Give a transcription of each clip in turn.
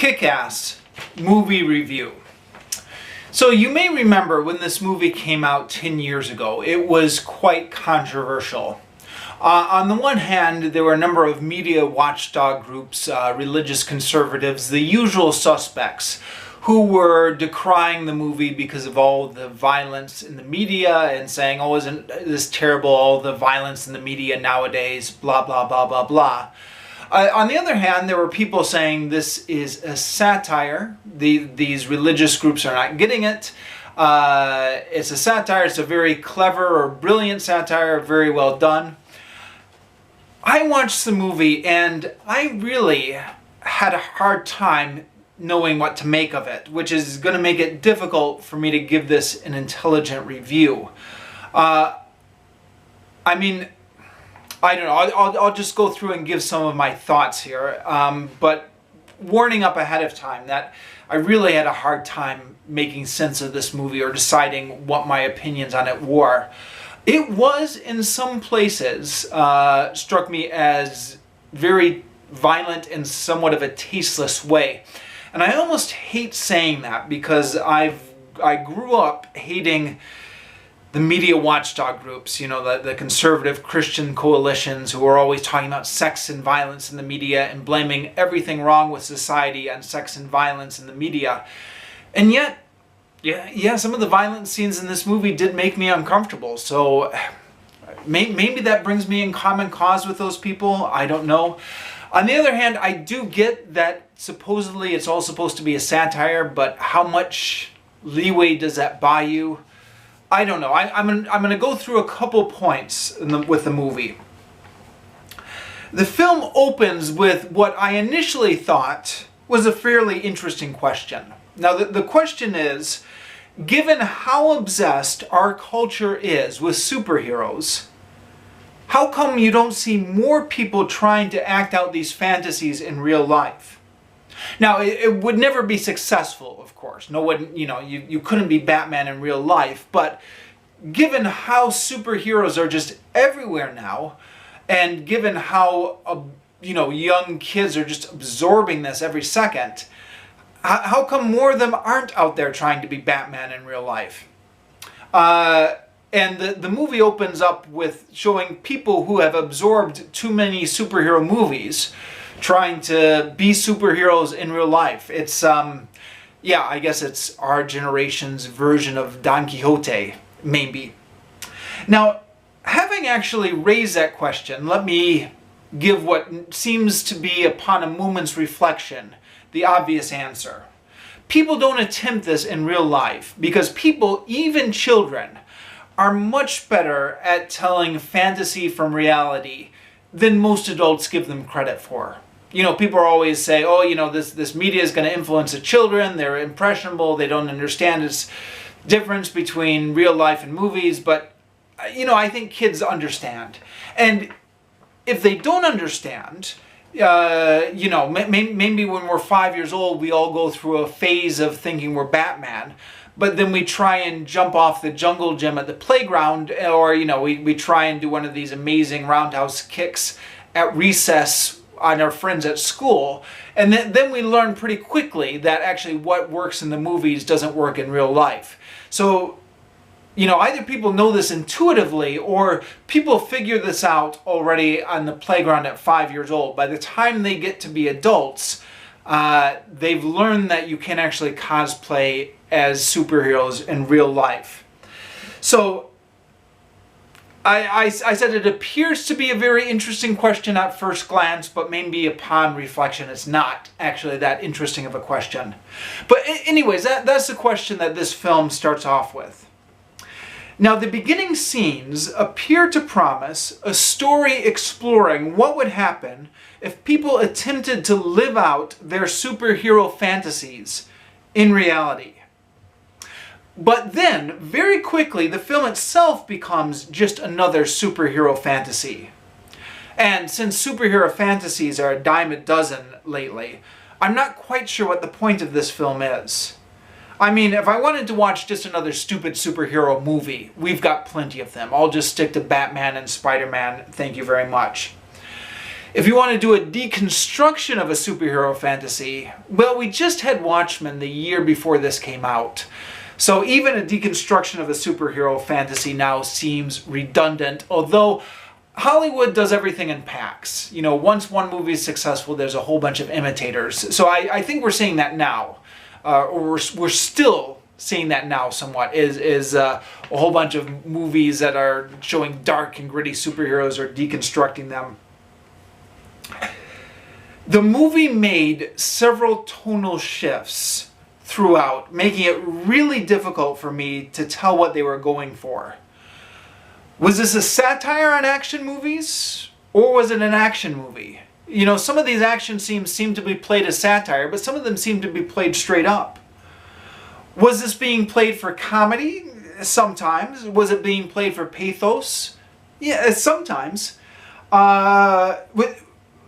Kick-Ass movie review. So you may remember when this movie came out 10 years ago, it was quite controversial. On the one hand, there were a number of media watchdog groups, religious conservatives, the usual suspects, who were decrying the movie because of all the violence in the media and saying, oh, isn't this terrible, all the violence in the media nowadays, blah, blah, blah, blah, blah. On the other hand, there were people saying this is a satire. These religious groups are not getting it. It's a satire. It's a very clever or brilliant satire, very well done. I watched the movie and I really had a hard time knowing what to make of it, which is going to make it difficult for me to give this an intelligent review. I mean, I don't know, I'll just go through and give some of my thoughts here, but warning up ahead of time that I really had a hard time making sense of this movie or deciding what my opinions on it were. It was, in some places, struck me as very violent in somewhat of a tasteless way. And I almost hate saying that because I grew up hating the media watchdog groups, you know, the conservative Christian coalitions who are always talking about sex and violence in the media and blaming everything wrong with society on sex and violence in the media. And yet, yeah, some of the violent scenes in this movie did make me uncomfortable. So maybe that brings me in common cause with those people. I don't know. On the other hand, I do get that supposedly it's all supposed to be a satire, but how much leeway does that buy you? I don't know. I'm going to go through a couple points with the movie. The film opens with what I initially thought was a fairly interesting question. Now, the question is, given how obsessed our culture is with superheroes, how come you don't see more people trying to act out these fantasies in real life? Now, it would never be successful, of course. No one, you couldn't be Batman in real life. But given how superheroes are just everywhere now, and given how, young kids are just absorbing this every second, how come more of them aren't out there trying to be Batman in real life? And the movie opens up with showing people who have absorbed too many superhero movies trying to be superheroes in real life. It's, I guess it's our generation's version of Don Quixote, maybe. Now, having actually raised that question, let me give what seems to be, upon a moment's reflection, the obvious answer. People don't attempt this in real life because people, even children, are much better at telling fantasy from reality than most adults give them credit for. People always say, oh, this media is going to influence the children, they're impressionable, they don't understand this difference between real life and movies, but, I think kids understand. And if they don't understand, maybe when we're 5 years old, we all go through a phase of thinking we're Batman, but then we try and jump off the jungle gym at the playground, or, we try and do one of these amazing roundhouse kicks at recess on our friends at school. And then we learn pretty quickly that actually what works in the movies doesn't work in real life. So, either people know this intuitively or people figure this out already on the playground at 5 years old. By the time they get to be adults, they've learned that you can actually cosplay as superheroes in real life. So I said it appears to be a very interesting question at first glance, but maybe upon reflection it's not actually that interesting of a question. But anyways, that's the question that this film starts off with. Now, the beginning scenes appear to promise a story exploring what would happen if people attempted to live out their superhero fantasies in reality. But then, very quickly, the film itself becomes just another superhero fantasy. And since superhero fantasies are a dime a dozen lately, I'm not quite sure what the point of this film is. I mean, if I wanted to watch just another stupid superhero movie, we've got plenty of them. I'll just stick to Batman and Spider-Man, thank you very much. If you want to do a deconstruction of a superhero fantasy, well, we just had Watchmen the year before this came out. So even a deconstruction of a superhero fantasy now seems redundant, although Hollywood does everything in packs. You know, once one movie is successful, there's a whole bunch of imitators. So I think we're seeing that now. Or we're still seeing that now somewhat, is a whole bunch of movies that are showing dark and gritty superheroes or deconstructing them. The movie made several tonal shifts throughout, making it really difficult for me to tell what they were going for. Was this a satire on action movies, or was it an action movie? You know, some of these action scenes seem to be played as satire, but some of them seem to be played straight up. Was this being played for comedy? Sometimes. Was it being played for pathos? Yeah, sometimes.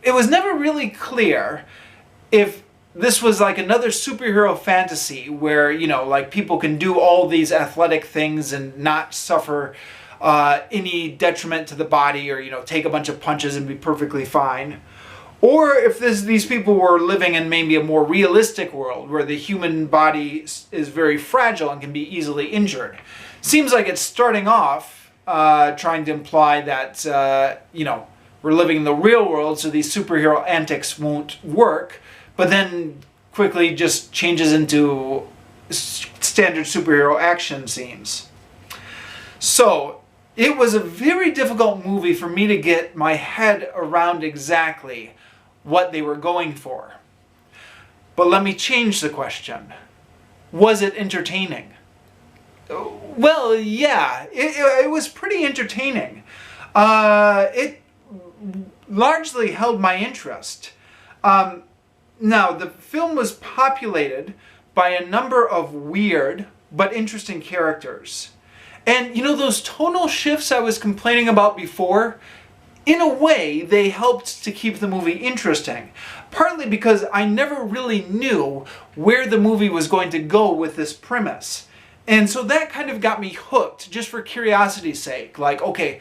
It was never really clear if this was like another superhero fantasy where, you know, like people can do all these athletic things and not suffer any detriment to the body, or, you know, take a bunch of punches and be perfectly fine. Or if these people were living in maybe a more realistic world where the human body is very fragile and can be easily injured. Seems like it's starting off trying to imply that, you know, we're living in the real world, so these superhero antics won't work, but then quickly just changes into standard superhero action scenes. So it was a very difficult movie for me to get my head around exactly what they were going for. But let me change the question. Was it entertaining? Well, yeah, it was pretty entertaining. It largely held my interest. Now, the film was populated by a number of weird but interesting characters. And you know, those tonal shifts I was complaining about before, in a way, they helped to keep the movie interesting. Partly because I never really knew where the movie was going to go with this premise. And so that kind of got me hooked, just for curiosity's sake. Like, okay,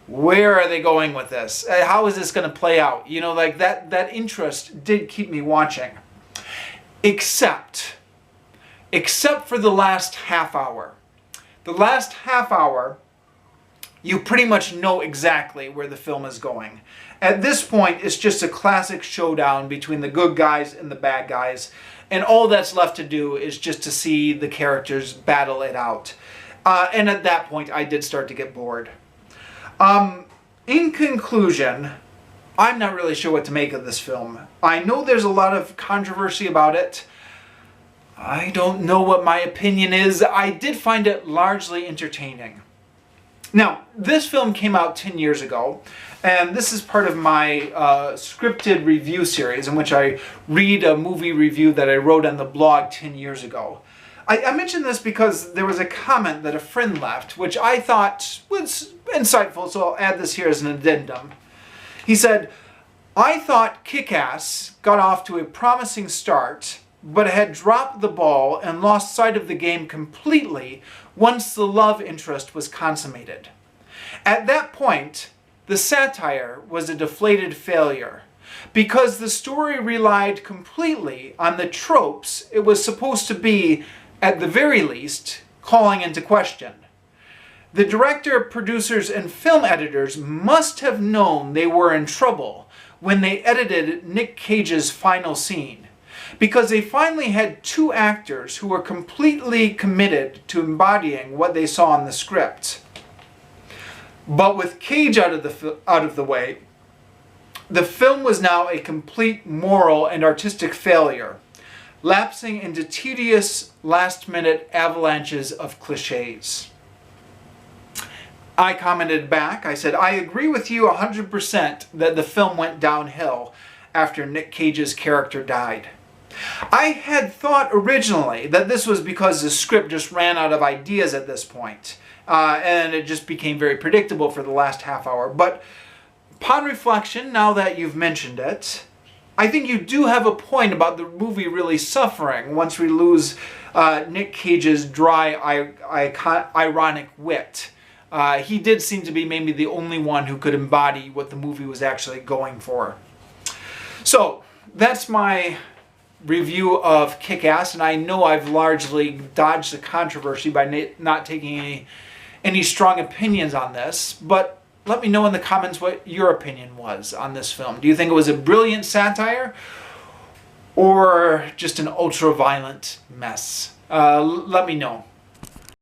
where are they going with this? How is this going to play out? You know, like that interest did keep me watching. Except for the last half hour. The last half hour, you pretty much know exactly where the film is going. At this point, it's just a classic showdown between the good guys and the bad guys. And all that's left to do is just to see the characters battle it out. And at that point, I did start to get bored. In conclusion, I'm not really sure what to make of this film. I know there's a lot of controversy about it. I don't know what my opinion is. I did find it largely entertaining. Now, this film came out 10 years ago, and this is part of my scripted review series in which I read a movie review that I wrote on the blog 10 years ago. I mentioned this because there was a comment that a friend left, which I thought was insightful, so I'll add this here as an addendum. He said, "I thought Kick-Ass got off to a promising start, but had dropped the ball and lost sight of the game completely once the love interest was consummated. At that point, the satire was a deflated failure, because the story relied completely on the tropes it was supposed to be, at the very least, calling into question. The director, producers, and film editors must have known they were in trouble when they edited Nick Cage's final scene, because they finally had two actors who were completely committed to embodying what they saw in the script. But with Cage out of the way, the film was now a complete moral and artistic failure, lapsing into tedious last-minute avalanches of cliches." I commented back, I said, "I agree with you 100% that the film went downhill after Nick Cage's character died. I had thought originally that this was because the script just ran out of ideas at this point, and it just became very predictable for the last half hour. But upon reflection, now that you've mentioned it, I think you do have a point about the movie really suffering once we lose Nick Cage's dry, ironic wit. He did seem to be maybe the only one who could embody what the movie was actually going for. So that's my review of Kick-Ass, and I know I've largely dodged the controversy by not taking any strong opinions on this, but let me know in the comments what your opinion was on this film. Do you think it was a brilliant satire or just an ultra-violent mess? Let me know.